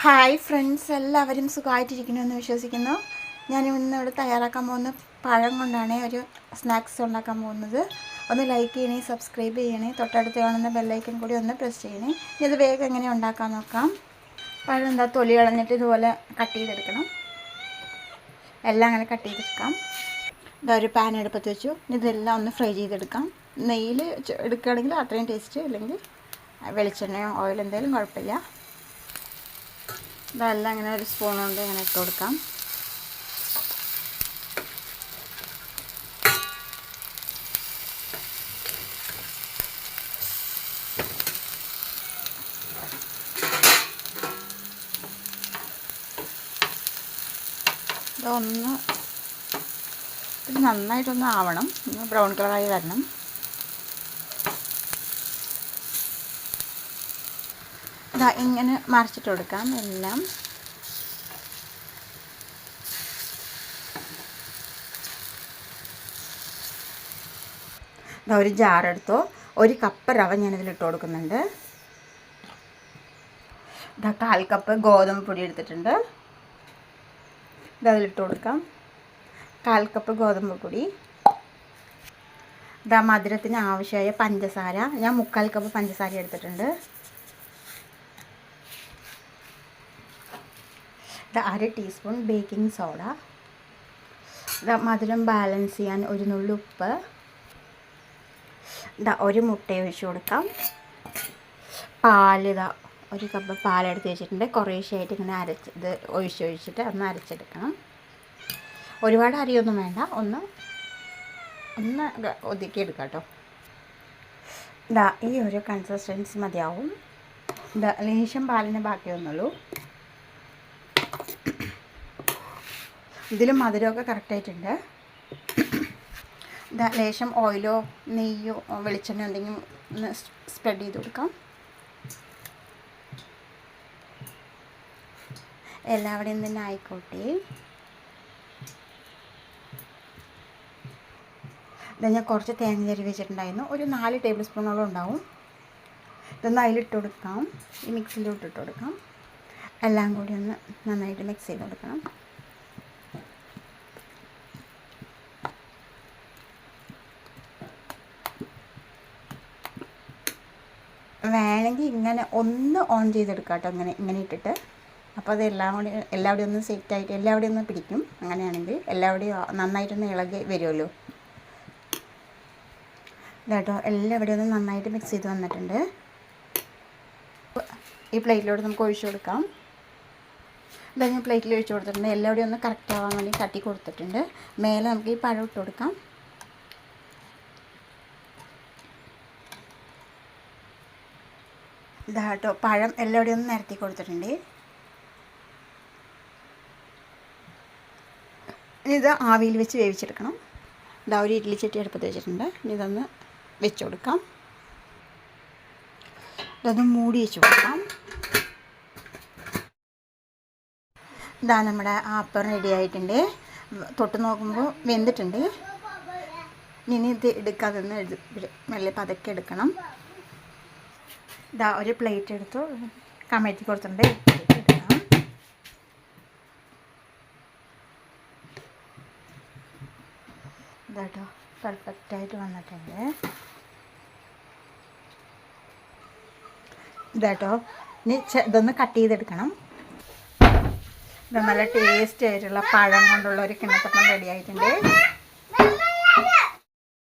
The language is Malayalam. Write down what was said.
ഹായ് ഫ്രണ്ട്സ്, എല്ലാവരും സുഖമായിട്ടിരിക്കണമെന്ന് വിശ്വസിക്കുന്നു. ഞാൻ ഇന്നിവിടെ തയ്യാറാക്കാൻ പോകുന്ന പഴം കൊണ്ടാണ് ഒരു സ്നാക്സ് ഉണ്ടാക്കാൻ പോകുന്നത്. ഒന്ന് ലൈക്ക് ചെയ്യണേ, സബ്സ്ക്രൈബ് ചെയ്യണേ, തൊട്ടടുത്ത് കാണുന്ന ബെല്ലൈക്കൻ കൂടി ഒന്ന് പ്രസ് ചെയ്യണേ. ഇത് വേഗം എങ്ങനെ ഉണ്ടാക്കാൻ നോക്കാം. പഴം എന്താ തൊലി കളഞ്ഞിട്ട് ഇതുപോലെ കട്ട് ചെയ്തെടുക്കണം. എല്ലാം അങ്ങനെ കട്ട് ചെയ്തെടുക്കാം. ഇതൊരു പാൻ എടുപ്പത്ത് വെച്ചു. ഇതെല്ലാം ഒന്ന് ഫ്രൈ ചെയ്തെടുക്കാം. നെയ്യിൽ എടുക്കുകയാണെങ്കിൽ അത്രയും ടേസ്റ്റ്, അല്ലെങ്കിൽ വെളിച്ചെണ്ണയോ ഓയിൽ എന്തെങ്കിലും കുഴപ്പമില്ല. ഇതെല്ലാം ഇങ്ങനെ ഒരു സ്പൂൺ കൊണ്ട് ഇങ്ങനെ ഇട്ട് കൊടുക്കാം. ഇത് നന്നായിട്ടൊന്ന് ആവണം, ബ്രൗൺ കളറായി വരണം. ഇതാ ഇങ്ങനെ മറിച്ചിട്ട് കൊടുക്കാം എല്ലാം. ഇതാ ഒരു ജാറെടുത്തോ, 1 കപ്പ് റവ ഞാനിതിലിട്ട് കൊടുക്കുന്നുണ്ട്. ഇതാ 1/4 കപ്പ് ഗോതമ്പ് പൊടി എടുത്തിട്ടുണ്ട്. ഇതതിലിട്ട് കൊടുക്കാം. 1/4 കപ്പ് ഗോതമ്പ് പൊടി. ഇതാ മധുരത്തിന് ആവശ്യമായ പഞ്ചസാര, ഞാൻ 3/4 കപ്പ് പഞ്ചസാര എടുത്തിട്ടുണ്ട്. 1/2 ടീസ്പൂൺ ബേക്കിംഗ് സോഡ. മധുരം ബാലൻസ് ചെയ്യാൻ 1 നുള്ളി ഉപ്പ്. 1 മുട്ട ഒഴിച്ച് കൊടുക്കാം. പാൽ, 1 കപ്പ് പാലെടുത്ത് വെച്ചിട്ടുണ്ട്. കുറേശ്ശായിട്ട് ഇങ്ങനെ ഇത് ഒഴിച്ചിട്ട് ഒന്ന് അരച്ചെടുക്കണം. ഒരുപാട് അരിയൊന്നും വേണ്ട, ഒന്ന് ഒതുക്കിയെടുക്കാം കേട്ടോ. ഈ ഒരു കൺസിസ്റ്റൻസി മതിയാവും. ലേശം പാലിന് ബാക്കിയൊന്നുള്ളൂ. ഇതിലും മധുരമൊക്കെ കറക്റ്റായിട്ടുണ്ട്. ലേശം ഓയിലോ നെയ്യോ വെളിച്ചെണ്ണ എന്തെങ്കിലും ഒന്ന് സ്പ്രെഡ് ചെയ്ത് കൊടുക്കാം. എല്ലാവരുടെയും തന്നെ ആയിക്കോട്ടെ. ഞാൻ കുറച്ച് തേങ്ങ ചെരുവി വെച്ചിട്ടുണ്ടായിരുന്നു, ഒരു 4 ടേബിൾ സ്പൂണോളം ഉണ്ടാവും. ഇതൊന്ന് അതിലിട്ട് കൊടുക്കാം. ഈ മിക്സിയിലോട്ട് ഇട്ട് കൊടുക്കാം. എല്ലാം കൂടി ഒന്ന് നന്നായിട്ട് മിക്സ് ചെയ്ത് കൊടുക്കണം. വേണമെങ്കിൽ ഇങ്ങനെ ഒന്ന് ഓൺ ചെയ്തെടുക്കാം കേട്ടോ, ഇങ്ങനെ ഇട്ടിട്ട്. അപ്പോൾ അത് എല്ലാവിടെയും ഒന്ന് സെറ്റായിട്ട് എല്ലാവിടെയും ഒന്ന് പിടിക്കും. അങ്ങനെയാണെങ്കിൽ എല്ലാവിടെയും നന്നായിട്ടൊന്ന് ഇളകി വരുമല്ലോ. ഇതാട്ടോ എല്ലാവിടെയും ഒന്ന് നന്നായിട്ട് മിക്സ് ചെയ്ത് വന്നിട്ടുണ്ട്. ഈ പ്ലേറ്റിലോട്ട് നമുക്ക് ഒഴിച്ചു കൊടുക്കാം. ഇതാ ഞാൻ പ്ലേറ്റിൽ ഒഴിച്ചു കൊടുത്തിട്ടുണ്ട്. എല്ലാവിടെയും ഒന്ന് കറക്റ്റ് ആവാൻ വേണ്ടി തട്ടി കൊടുത്തിട്ടുണ്ട്. മേലെ നമുക്ക് ഈ പഴം ഇട്ട് കൊടുക്കാം. ഇതാ കേട്ടോ, പഴം എല്ലാവിടെയും ഒന്ന് നിരത്തി കൊടുത്തിട്ടുണ്ട്. ഇനി ഇത് ആവിയിൽ വെച്ച് വേവിച്ചെടുക്കണം. ഇതാ ഒരു ഇഡ്ഡലി ചട്ടി അടുപ്പത്ത് വെച്ചിട്ടുണ്ട്. ഇനി ഇതൊന്ന് വെച്ച് കൊടുക്കാം. ഇതൊന്ന് മൂടി വെച്ച് കൊടുക്കാം. ഇതാ നമ്മുടെ അപ്പം റെഡി ആയിട്ടുണ്ട്. തൊട്ട് നോക്കുമ്പോൾ വെന്തിട്ടുണ്ട്. ഇനി ഇത് എടുക്കാതെ മെല്ലെ പതുക്കെ എടുക്കണം. ഇതാ ഒരു പ്ലേറ്റ് എടുത്തു കമഴ്ത്തി കൊടുത്തിട്ടുണ്ട്. എടുക്കണം. ഇതാട്ടോ പെർഫെക്റ്റായിട്ട് വന്നിട്ടുണ്ട്. ഇതാട്ടോ ഇനി ഇതൊന്ന് കട്ട് ചെയ്തെടുക്കണം. ഇത് നല്ല ടേസ്റ്റ് ആയിട്ടുള്ള പഴം കൊണ്ടുള്ള ഒരു കിണ്ണത്തപ്പം റെഡി ആയിട്ടുണ്ട്.